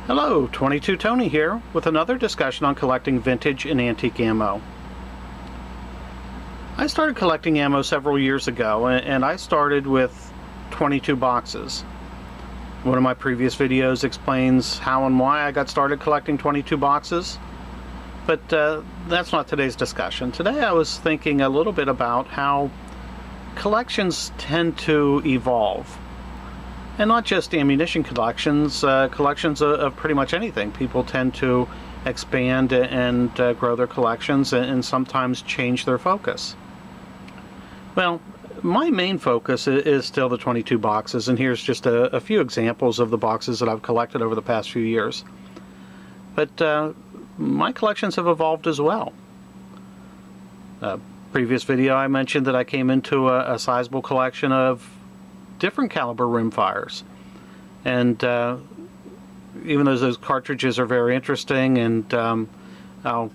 Hello, 22 Tony here with another discussion on collecting vintage and antique ammo. I started collecting ammo several years ago, and I started with 22 boxes. One of my previous videos explains how and why I got started collecting 22 boxes, but that's not today's discussion. Today I was thinking a little bit about how collections tend to evolve. And not just ammunition collections, collections of pretty much anything. People tend to expand and grow their collections and sometimes change their focus. Well, my main focus is still the 22 boxes, and here's just a few examples of the boxes that I've collected over the past few years. But my collections have evolved as well. Previous video I mentioned that I came into a sizable collection of different caliber rimfires, and even though those cartridges are very interesting and I'll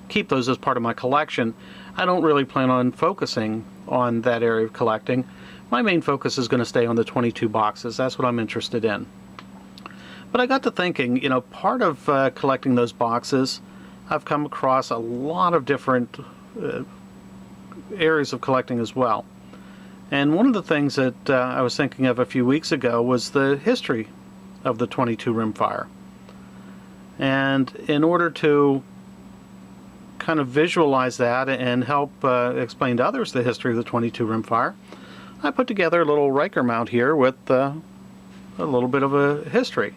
keep those as part of my collection, I don't really plan on focusing on that area of collecting. My main focus is going to stay on the 22 boxes. That's what I'm interested in. But I got to thinking, part of collecting those boxes, I've come across a lot of different areas of collecting as well. And one of the things that I was thinking of a few weeks ago was the history of the 22 rimfire. And in order to kind of visualize that and help explain to others the history of the 22 rimfire, I put together a little Riker mount here with a little bit of a history.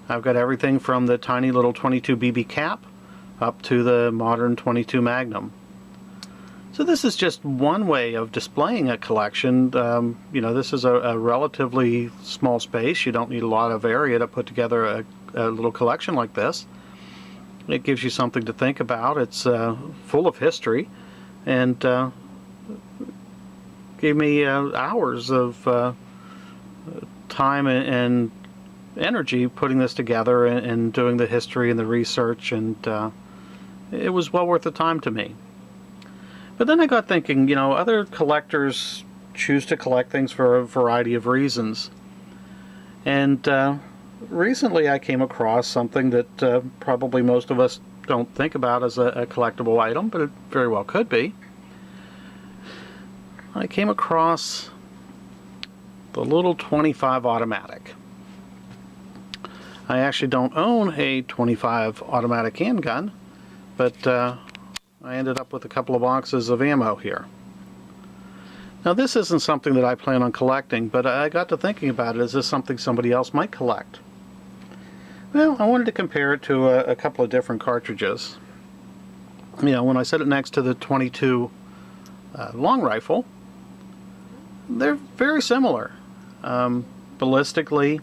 I've got everything from the tiny little 22 BB cap up to the modern 22 Magnum. So this is just one way of displaying a collection. This is a relatively small space. You don't need a lot of area to put together a little collection like this. It gives you something to think about. It's full of history, and gave me hours of time and energy putting this together and doing the history and the research, and it was well worth the time to me. But then I got thinking, other collectors choose to collect things for a variety of reasons. And recently I came across something that probably most of us don't think about as a collectible item, but it very well could be. I came across the little 25 automatic. I actually don't own a 25 automatic handgun, but I ended up with a couple of boxes of ammo here. Now this isn't something that I plan on collecting, but I got to thinking about it. Is this something somebody else might collect? Well, I wanted to compare it to a couple of different cartridges. When I set it next to the 22 long rifle, they're very similar. Ballistically,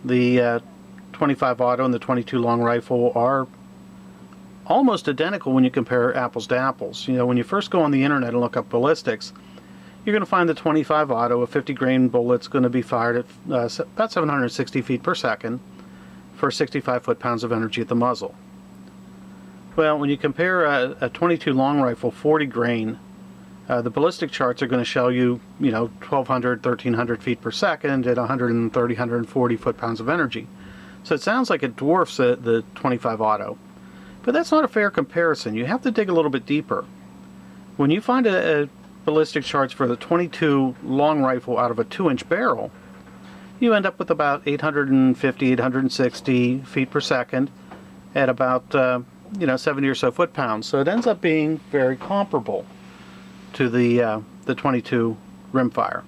the 25 auto and the 22 long rifle are almost identical when you compare apples to apples. When you first go on the internet and look up ballistics, you're going to find the 25 auto, a 50 grain bullet's going to be fired at about 760 feet per second for 65 foot-pounds of energy at the muzzle. Well, when you compare a 22 long rifle 40 grain, the ballistic charts are going to show you, 1,200, 1,300 feet per second at 130, 140 foot-pounds of energy. So it sounds like it dwarfs the 25 auto. But that's not a fair comparison. You have to dig a little bit deeper. When you find a ballistic charts for the 22 long rifle out of a 2-inch barrel, you end up with about 850, 860 feet per second at about 70 or so foot-pounds. So it ends up being very comparable to the 22 rimfire.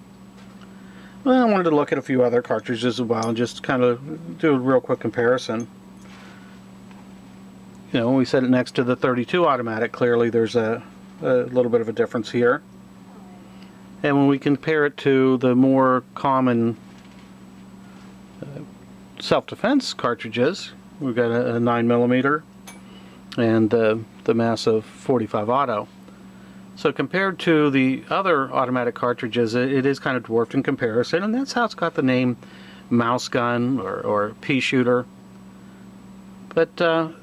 Well, I wanted to look at a few other cartridges as well and just kind of do a real quick comparison. When we set it next to the 32 automatic, clearly there's a little bit of a difference here. And when we compare it to the more common self-defense cartridges, we've got a 9mm and the massive 45 auto. So compared to the other automatic cartridges, it is kind of dwarfed in comparison, and that's how it's got the name mouse gun or pea shooter. But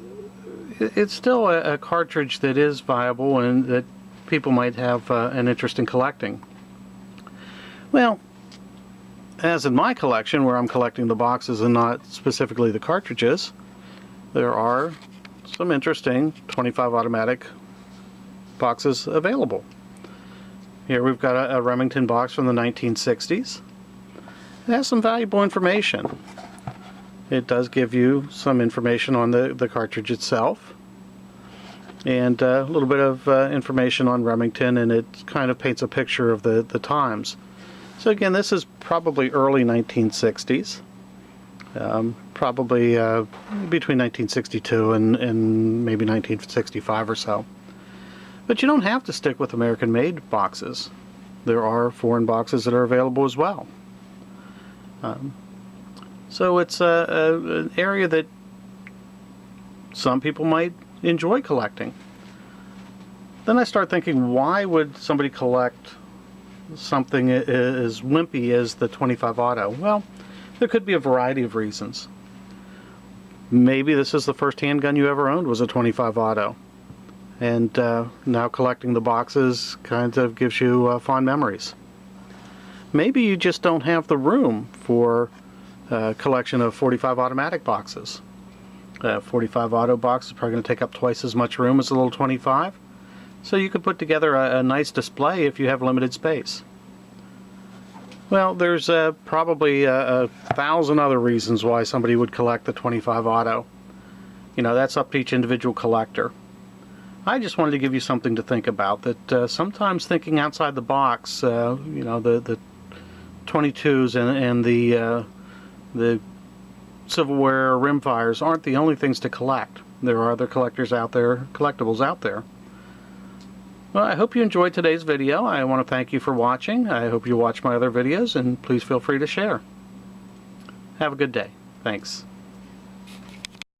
it's still a cartridge that is viable and that people might have an interest in collecting. Well, As in my collection, where I'm collecting the boxes and not specifically the cartridges, there are some interesting 25 automatic boxes available. Here we've got a Remington box from the 1960s. It has some valuable information. It does give you some information on the cartridge itself, and a little bit of information on Remington, and it kind of paints a picture of the times. So again, this is probably early 1960s, probably between 1962 and maybe 1965 or so. But you don't have to stick with American-made boxes. There are foreign boxes that are available as well. So it's an area that some people might enjoy collecting. Then I start thinking, why would somebody collect something as wimpy as the 25 Auto? Well, there could be a variety of reasons. Maybe this is the first handgun you ever owned was a 25 Auto, and now collecting the boxes kind of gives you fond memories. Maybe you just don't have the room for a collection of 45 automatic boxes. 45 Auto box is probably going to take up twice as much room as a little 25. So you could put together a nice display if you have limited space. Well, there's probably a thousand other reasons why somebody would collect the 25 Auto. You know, that's up to each individual collector. I just wanted to give you something to think about, that sometimes thinking outside the box, you know, the 22s and the Civil-Wear rimfires aren't the only things to collect. There are other collectors out there, collectibles out there. Well, I hope you enjoyed today's video. I want to thank you for watching. I hope you watch my other videos, and please feel free to share. Have a good day. Thanks.